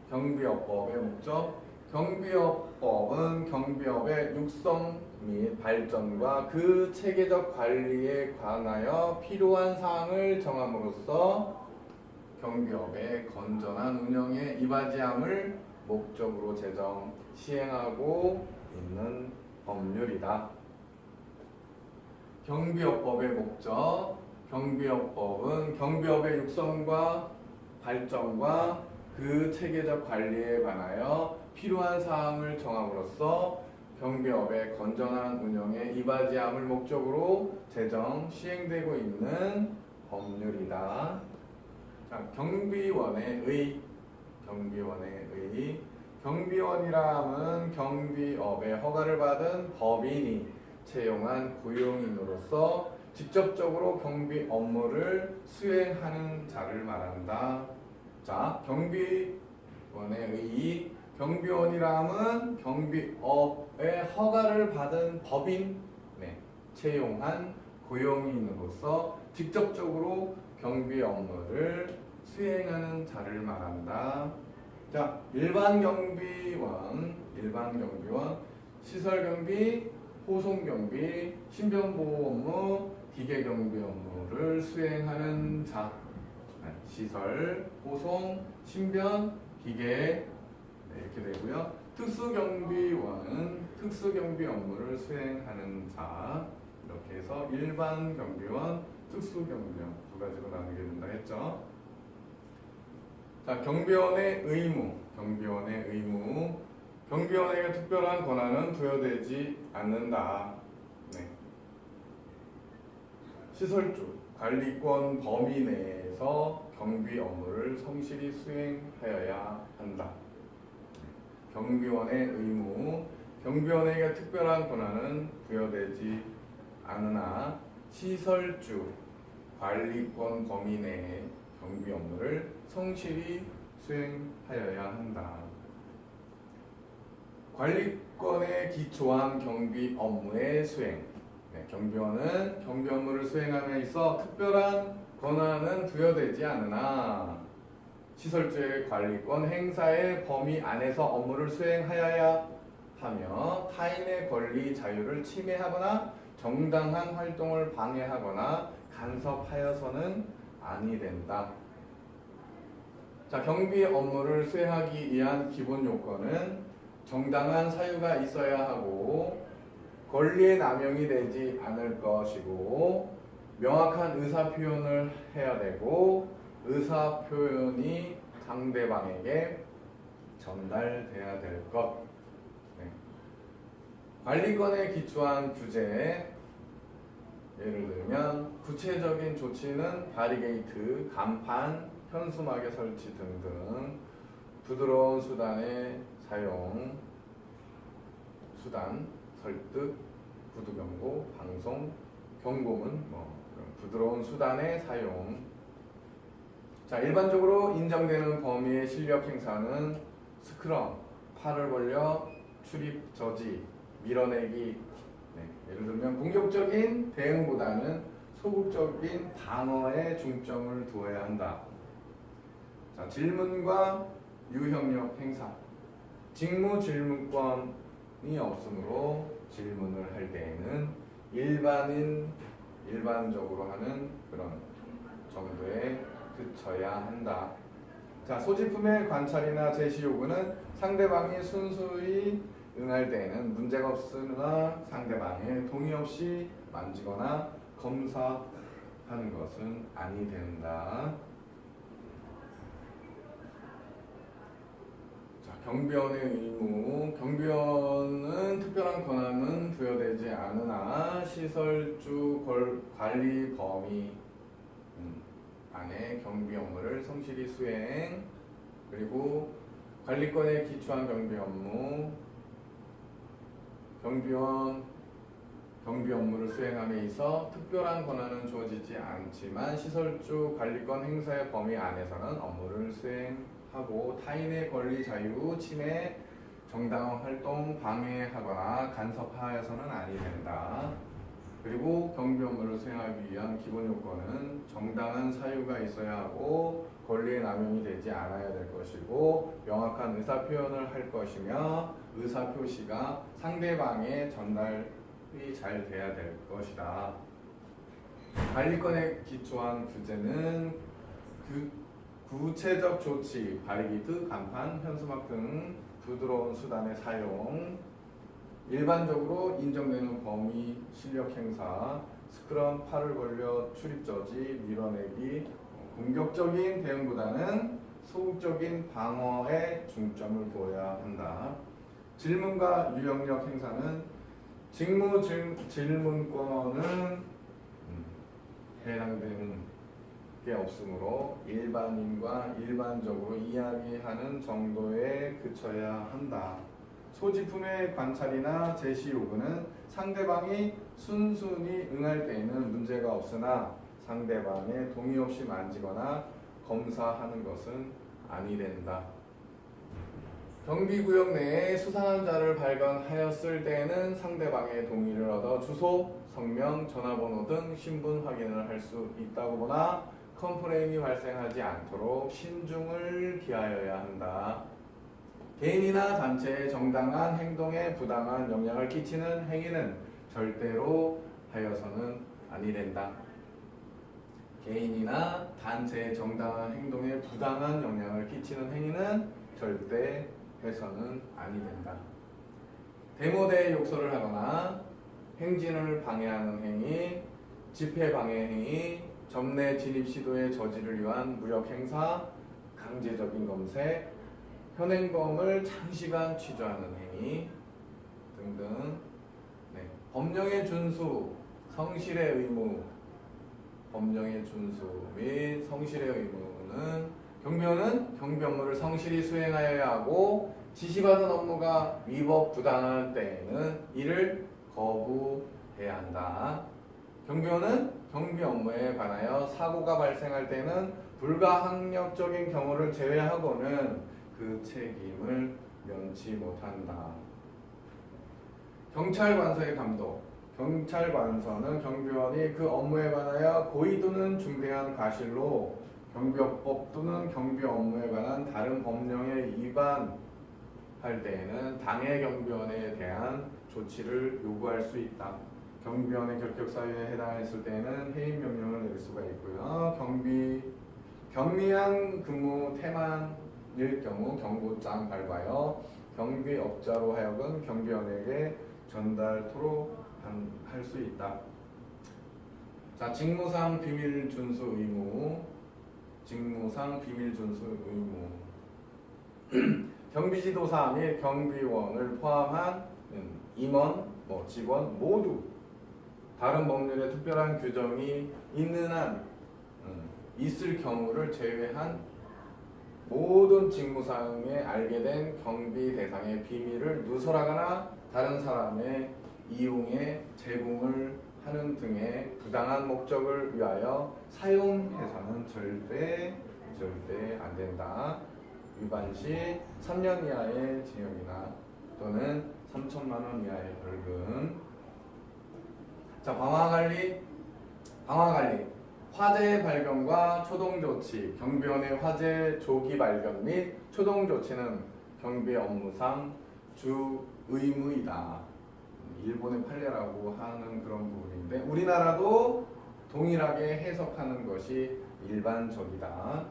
경비업법의 목적. 경비업법은 경비업의 육성 및 발전과 그 체계적 관리에 관하여 필요한 사항을 정함으로써 경비업의 건전한 운영에 이바지함을 목적으로 제정, 시행하고 있는 법률이다. 경비업법의 목적. 경비업법은 경비업의 육성과 발전과 그 체계적 관리에 관하여 필요한 사항을 정함으로써 경비업의 건전한 운영에 이바지함을 목적으로 제정, 시행되고 있는 법률이다. 자, 경비원의 의. 경비원의 의. 경비원이라 함은 경비업의 허가를 받은 법인이 채용한 고용인으로서 직접적으로 경비 업무를 수행하는 자를 말한다. 자, 경비원의 의. 경비원이라 함은 경비업의 허가를 받은 법인 채용한 고용인으로서 직접적으로 경비 업무를 수행하는 자를 말한다. 자, 일반 경비원, 시설 경비, 호송 경비, 신변 보호 업무, 기계 경비 업무를 수행하는 자. 시설, 호송, 신변, 기계 이렇게 되고요. 특수경비원은 특수경비 업무를 수행하는 자. 이렇게 해서 일반 경비원, 특수경비원 두 가지로 나누게 된다 했죠. 자, 경비원의 의무. 경비원에게 특별한 권한은 부여되지 않는다. 시설주, 관리권 범위 내에서 경비 업무를 성실히 수행하여야 한다. 경비원의 의무. 경비원에게 특별한 권한은 부여되지 않으나 시설주, 관리권 범위 내에 경비 업무를 성실히 수행하여야 한다. 관리권에 기초한 경비 업무의 수행. 경비원은 경비 업무를 수행함에 있어 특별한 권한은 부여되지 않으나 시설주의 관리권 행사의 범위 안에서 업무를 수행하여야 하며 타인의 권리 자유를 침해하거나 정당한 활동을 방해하거나 간섭하여서는 아니 된다. 자, 경비 업무를 수행하기 위한 기본 요건은 정당한 사유가 있어야 하고 권리의 남용이 되지 않을 것이고 명확한 의사 표현을 해야 되고 의사 표현이 상대방에게 전달돼야 될 것. 관리권에 기초한 규제. 예를 들면 구체적인 조치는 바리게이트, 간판, 현수막의 설치 등등 부드러운 수단의 사용, 수단, 설득, 구두경고, 방송, 경고문, 부드러운 수단의 사용. 자, 일반적으로 인정되는 범위의 실력 행사는 스크럼, 팔을 벌려, 출입 저지, 밀어내기. 예를 들면 공격적인 대응보다는 소극적인 방어에 중점을 두어야 한다. 자, 질문과 유형력 행사. 직무 질문권이 없으므로 질문을 할 때에는 일반적으로 하는 그런 정도에 그쳐야 한다. 자, 소지품의 관찰이나 제시 요구는 상대방이 순수히 응할 때에는 문제가 없으나 상대방의 동의 없이 만지거나 검사하는 것은 아니 된다. 자, 경비원의 의무. 경비원은 특별한 권한은 부여되지 않으나 시설주 관리 범위 안에 경비 업무를 성실히 수행, 그리고 관리권에 기초한 경비 업무. 경비원 경비 업무를 수행함에 있어 특별한 권한은 주어지지 않지만 시설주 관리권 행사의 범위 안에서는 업무를 수행하고 타인의 권리 자유 침해 정당 활동 방해하거나 간섭하여서는 아니 된다. 그리고 경비 업무를 수행하기 위한 기본 요건은 정당한 사유가 있어야 하고 권리의 남용이 되지 않아야 될 것이고 명확한 의사 표현을 할 것이며 의사 표시가 상대방에 전달이 잘 돼야 될 것이다. 관리권에 기초한 규제는 구체적 조치, 바리기드, 간판, 현수막 등 부드러운 수단의 사용, 일반적으로 인정되는 범위, 실력 행사, 스크럼, 팔을 벌려 출입 저지, 밀어내기, 공격적인 대응보다는 소극적인 방어에 중점을 두어야 한다. 질문과 유형력 행사는 직무 질문권은 해당되는 게 없으므로 일반인과 일반적으로 이야기하는 정도에 그쳐야 한다. 소지품의 관찰이나 제시 요구는 상대방이 순순히 응할 때에는 문제가 없으나 상대방의 동의 없이 만지거나 검사하는 것은 아니 된다. 경비구역 내에 수상한 자를 발견하였을 때에는 상대방의 동의를 얻어 주소, 성명, 전화번호 등 신분 확인을 할 수 있다고 보나 컴플레인이 발생하지 않도록 신중을 기하여야 한다. 개인이나 단체의 정당한 행동에 부당한 영향을 끼치는 행위는 절대로 하여서는 아니 된다. 개인이나 단체의 정당한 행동에 부당한 영향을 끼치는 행위는 절대 해서는 아니 된다. 데모대에 욕설을 하거나 행진을 방해하는 행위, 집회 방해 행위, 점내 진입 시도의 저지를 위한 무력 행사, 강제적인 검색, 현행범을 장시간 취조하는 행위 등등. 법령의 준수, 성실의 의무, 법령의 준수 및 성실의 의무는 경비원은 경비 업무를 성실히 수행하여야 하고 지시받은 업무가 위법 부당할 때에는 이를 거부해야 한다. 경비원은 경비 업무에 관하여 사고가 발생할 때는 불가항력적인 경우를 제외하고는 그 책임을 면치 못한다. 경찰관서의 감독. 경찰관서는 경비원이 그 업무에 관하여 고의 또는 중대한 과실로 경비업법 또는 경비 업무에 관한 다른 법령에 위반할 때에는 당해 경비원에 대한 조치를 요구할 수 있다. 경비원의 결격 사유에 해당했을 때에는 해임 명령을 내릴 수가 있고요. 경미한 근무 태만일 경우 경고장 발과하여 경비업자로 하여금 경비원에게 전달토록 할 수 있다. 자, 직무상 비밀 준수 의무. 직무상 비밀 준수 의무. 경비지도사 및 경비원을 포함한 임원, 직원 모두 다른 법률에 특별한 규정이 있는 한 있을 경우를 제외한 모든 직무상에 알게 된 경비 대상의 비밀을 누설하거나 다른 사람의 이용에 제공을 하는 등의 부당한 목적을 위하여 사용해서는 절대 안 된다. 위반 시 3년 이하의 징역이나 또는 3천만 원 이하의 벌금. 자, 방화관리. 화재 발견과 초동 조치. 경비원의 화재 조기 발견 및 초동 조치는 경비 업무상 주 의무이다. 일본의 판례라고 하는 그런 부분인데 우리나라도 동일하게 해석하는 것이 일반적이다.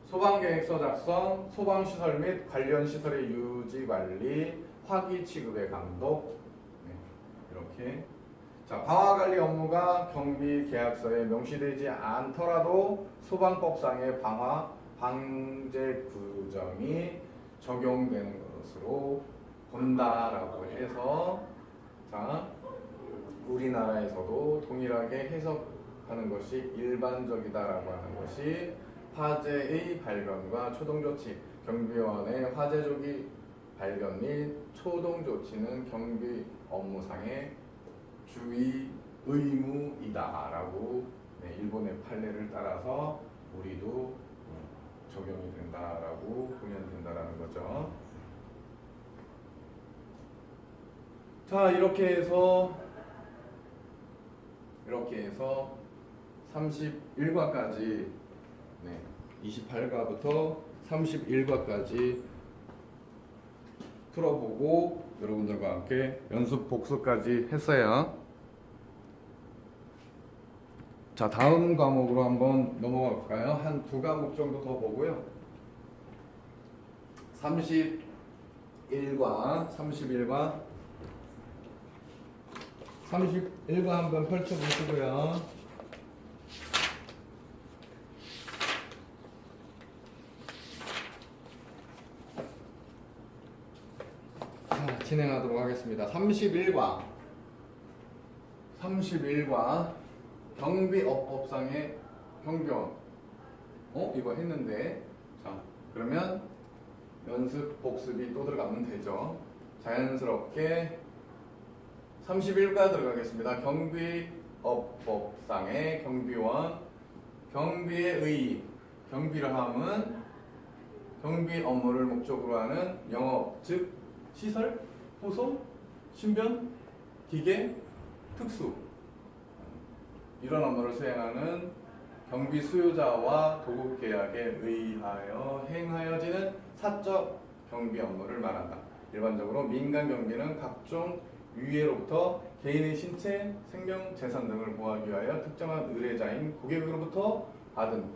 소방계획서 작성, 소방시설 및 관련 시설의 유지 관리, 화기 취급의 감독. 이렇게. 자, 방화관리 업무가 경비 계약서에 명시되지 않더라도 소방법상의 방화 방제 규정이 적용되는 것으로 본다라고 해서, 자, 우리나라에서도 동일하게 해석하는 것이 일반적이다라고 하는 것이 화재의 발견과 초동조치, 경비원의 화재 조기 발견 및 초동조치는 경비 업무상의 주의 의무이다라고 일본의 판례를 따라서 우리도 적용이 된다라고 보면 된다라는 거죠. 자, 이렇게 해서 31과까지 28과부터 31과까지 풀어보고 여러분들과 함께 연습 복습까지 했어요. 자, 다음 과목으로 한번 넘어가 볼까요? 한 두 과목 정도 더 보고요. 31과 한번 펼쳐보시고요. 자, 진행하도록 하겠습니다. 31과 경비업법상의 경비원. 이거 했는데. 자, 그러면 연습 복습이 또 들어가면 되죠. 자연스럽게 31과 들어가겠습니다. 경비업법상의 경비원. 경비의 의의. 경비를 함은 경비 업무를 목적으로 하는 영업, 즉 시설, 호소, 신변, 기계, 특수, 이런 업무를 수행하는 경비 수요자와 도급 계약에 의하여 행하여지는 사적 경비 업무를 말한다. 일반적으로 민간 경비는 각종 위해로부터 개인의 신체, 생명, 재산 등을 보호하기 위하여 특정한 의뢰자인 고객으로부터 받은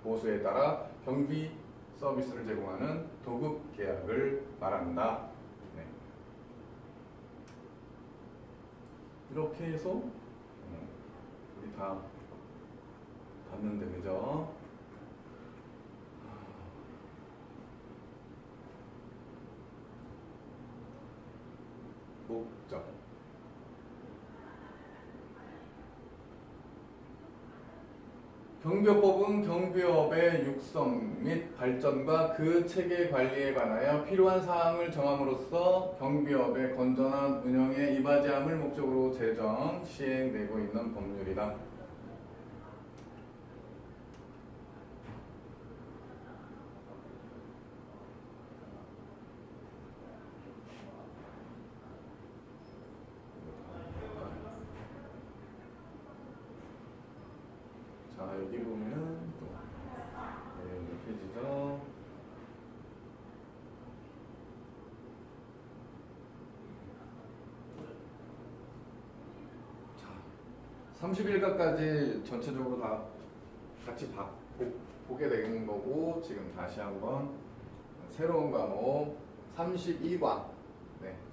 보수에 따라 경비 서비스를 제공하는 도급 계약을 말한다. 네. 이렇게 해서 우리 다 봤는데, 그죠? 목적. 경비업법은 경비업의 육성 및 발전과 그 체계 관리에 관하여 필요한 사항을 정함으로써 경비업의 건전한 운영에 이바지함을 목적으로 제정, 시행되고 있는 법률이다. 자, 여기 보면 또 몇 페이지죠? 자, 31가까지 전체적으로 다 같이 보게 되는 거고, 지금 다시 한번 새로운 과목 32과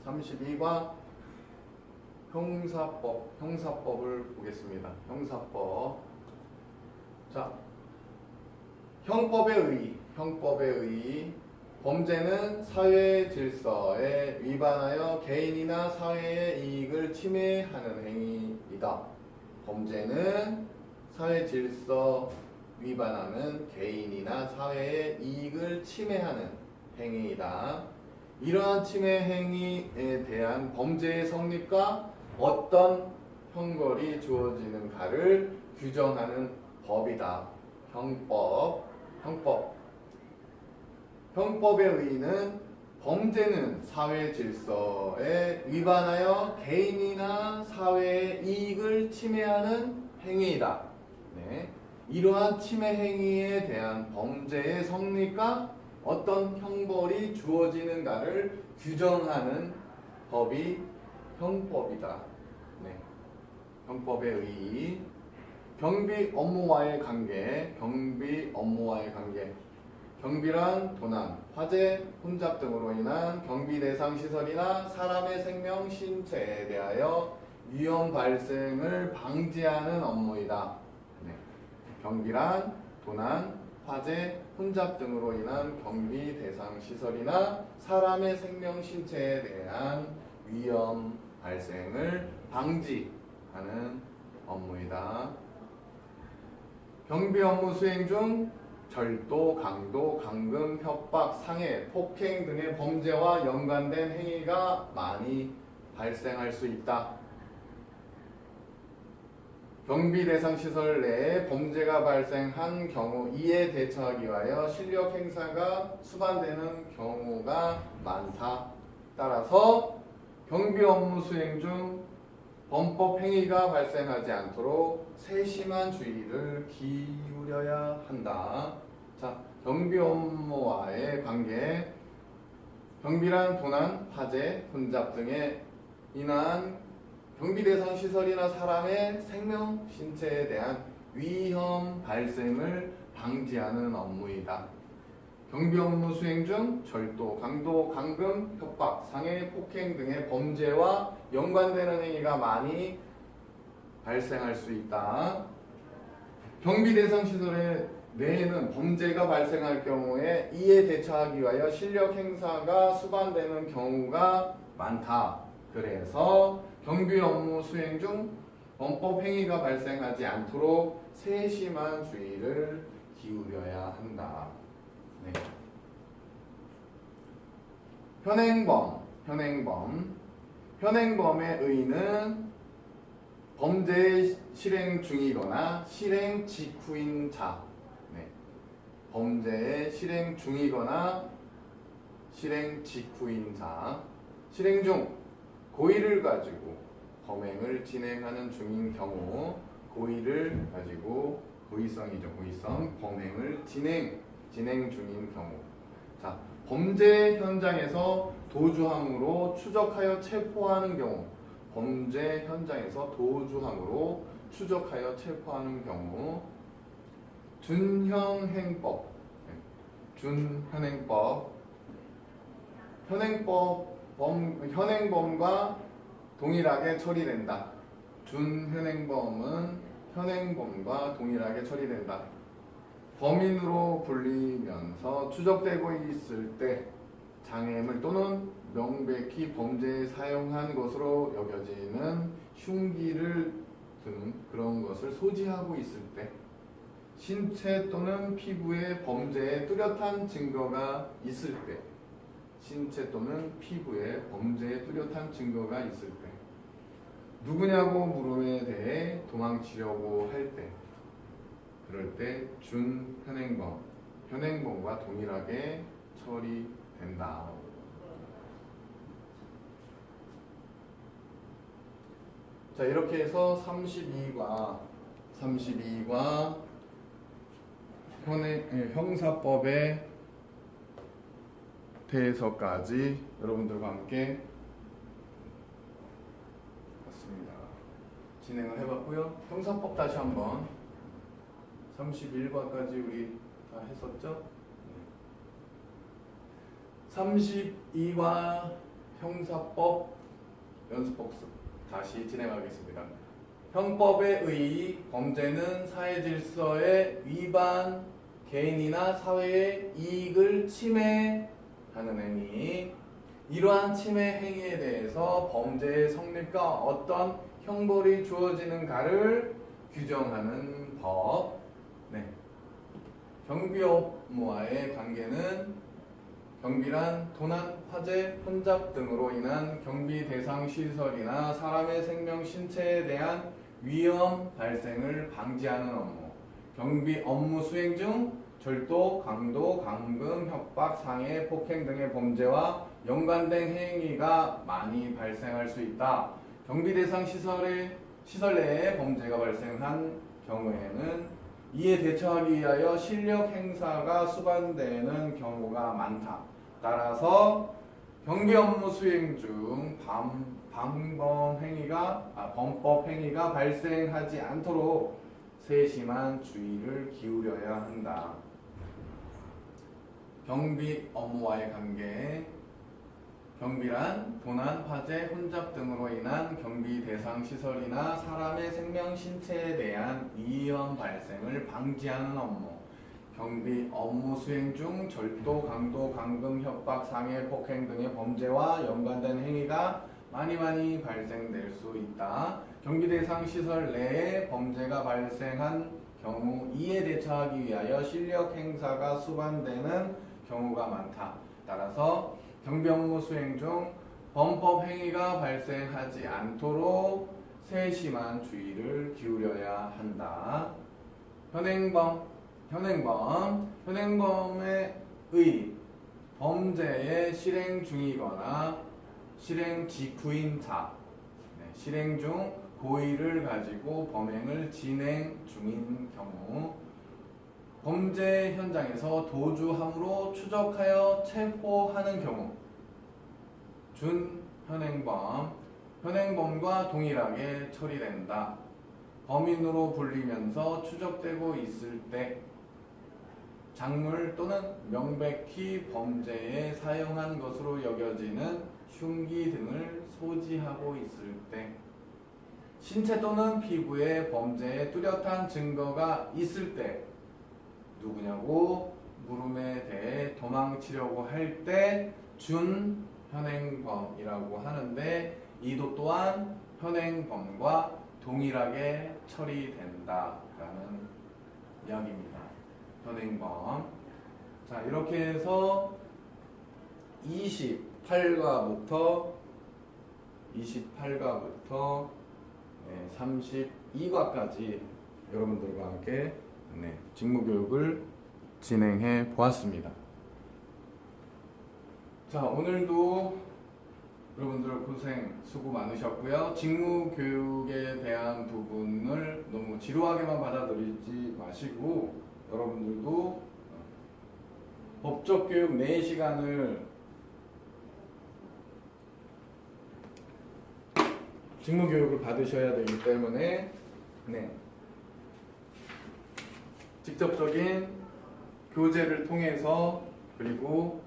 32과 형사법을 보겠습니다. 형사법. 자, 형법의 의의. 범죄는 사회 질서에 위반하여 개인이나 사회의 이익을 침해하는 행위이다. 범죄는 사회 질서 위반하는 개인이나 사회의 이익을 침해하는 행위이다. 이러한 침해 행위에 대한 범죄의 성립과 어떤 형벌이 주어지는가를 규정하는 법이다. 형법의 의의는 범죄는 사회 질서에 위반하여 개인이나 사회의 이익을 침해하는 행위이다. 네. 이러한 침해 행위에 대한 범죄의 성립과 어떤 형벌이 주어지는가를 규정하는 법이 형법이다. 네. 형법의 의의. 경비 업무와의 관계. 경비란 도난, 화재, 혼잡 등으로 인한 경비 대상 시설이나 사람의 생명, 신체에 대하여 위험 발생을 방지하는 업무이다. 네. 경비란 도난, 화재, 혼잡 등으로 인한 경비 대상 시설이나 사람의 생명, 신체에 대한 위험 발생을 방지하는 업무이다. 경비 업무 수행 중 절도, 강도, 감금, 협박, 상해, 폭행 등의 범죄와 연관된 행위가 많이 발생할 수 있다. 경비 대상 시설 내에 범죄가 발생한 경우 이에 대처하기 위하여 실력 행사가 수반되는 경우가 많다. 따라서 경비 업무 수행 중 범법 행위가 발생하지 않도록 세심한 주의를 기울여야 한다. 자, 경비 업무와의 관계. 경비란 도난, 화재, 혼잡 등에 인한 경비 대상 시설이나 사람의 생명, 신체에 대한 위험 발생을 방지하는 업무이다. 경비 업무 수행 중 절도, 강도, 감금, 협박, 상해, 폭행 등의 범죄와 연관되는 행위가 많이 발생할 수 있다. 경비 대상 시설의 내에는 범죄가 발생할 경우에 이에 대처하기 위하여 실력 행사가 수반되는 경우가 많다. 그래서 경비 업무 수행 중 범법 행위가 발생하지 않도록 세심한 주의를 기울여야 한다. 네. 현행범의 의의는 범죄 실행 중이거나 실행 직후인 자. 네. 범죄의 실행 중이거나 실행 직후인 자. 실행 중 고의를 가지고 범행을 진행하는 중인 경우, 고의를 가지고 고의성이죠. 고의성 범행을 진행 중인 경우. 자, 범죄 현장에서 도주함으로 추적하여 체포하는 경우. 범죄 현장에서 도주함으로 추적하여 체포하는 경우. 준현행법. 현행범과 동일하게 처리된다. 준현행범은 현행범과 동일하게 처리된다. 범인으로 불리면서 추적되고 있을 때 장애물 또는 명백히 범죄에 사용한 것으로 여겨지는 흉기를 등 그런 것을 소지하고 있을 때, 신체 또는 피부에 범죄의 뚜렷한 증거가 있을 때, 신체 또는 피부에 범죄의 뚜렷한 증거가 있을 때, 누구냐고 물음에 대해 도망치려고 할 때, 그럴 때 현행범과 동일하게 처리된다. 자, 이렇게 해서 32과 형사법에 대해서까지 여러분들과 함께 진행을 해봤고요. 형사법 다시 한번 31과까지 우리 다 했었죠? 32과 형사법 연습복습 다시 진행하겠습니다. 형법에 의의 범죄는 사회 질서의 위반, 개인이나 사회의 이익을 침해하는 행위. 이러한 침해 행위에 대해서 범죄의 성립과 어떤 형벌이 주어지는가를 규정하는 법. 네. 경비 업무와의 관계는 경비란 도난, 화재, 혼잡 등으로 인한 경비 대상 시설이나 사람의 생명, 신체에 대한 위험 발생을 방지하는 업무. 경비 업무 수행 중 절도, 강도, 감금, 협박, 상해, 폭행 등의 범죄와 연관된 행위가 많이 발생할 수 있다. 경비 대상 시설 내에 범죄가 발생한 경우에는 이에 대처하기 위하여 실력 행사가 수반되는 경우가 많다. 따라서 경비 업무 수행 중 범법 행위가 발생하지 않도록 세심한 주의를 기울여야 한다. 경비 업무와의 관계. 경비란 도난, 화재, 혼잡 등으로 인한 경비 대상 시설이나 사람의 생명, 신체에 대한 위험 발생을 방지하는 업무. 경비 업무 수행 중 절도, 강도, 감금, 협박, 상해, 폭행 등의 범죄와 연관된 행위가 많이 발생될 수 있다. 경비 대상 시설 내에 범죄가 발생한 경우 이에 대처하기 위하여 실력 행사가 수반되는 경우가 많다. 따라서 경비 업무 수행 중 범법 행위가 발생하지 않도록 세심한 주의를 기울여야 한다. 현행범의 의 범죄의 실행 중이거나 실행 직후인 자, 실행 중 고의를 가지고 범행을 진행 중인 경우, 범죄 현장에서 도주함으로 추적하여 체포하는 경우, 준현행범, 현행범과 동일하게 처리된다. 범인으로 불리면서 추적되고 있을 때, 작물 또는 명백히 범죄에 사용한 것으로 여겨지는 흉기 등을 소지하고 있을 때, 신체 또는 피부에 범죄의 뚜렷한 증거가 있을 때, 누구냐고 물음에 대해 도망치려고 할 때 준현행범이라고 하는데, 이도 또한 현행범과 동일하게 처리된다라는 이야기입니다. 현행범. 자, 이렇게 해서 28과부터 32과까지 여러분들과 함께 직무교육을 진행해 보았습니다. 자, 오늘도 여러분들 고생 수고 많으셨고요. 직무교육에 대한 부분을 너무 지루하게만 받아들이지 마시고, 여러분들도 법적교육 4시간을 직무교육을 받으셔야 되기 때문에 직접적인 교재를 통해서, 그리고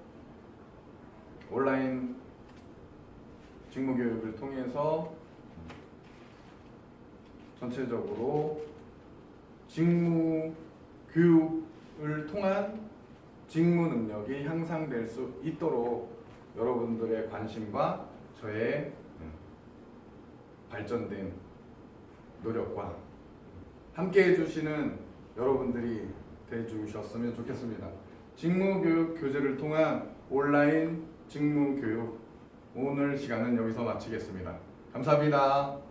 온라인 직무교육을 통해서 전체적으로 직무교육을 통한 직무 능력이 향상될 수 있도록 여러분들의 관심과 저의 발전된 노력과 함께 해주시는 여러분들이 되어주셨으면 좋겠습니다. 직무교육 교재를 통한 온라인 직무교육, 오늘 시간은 여기서 마치겠습니다. 감사합니다.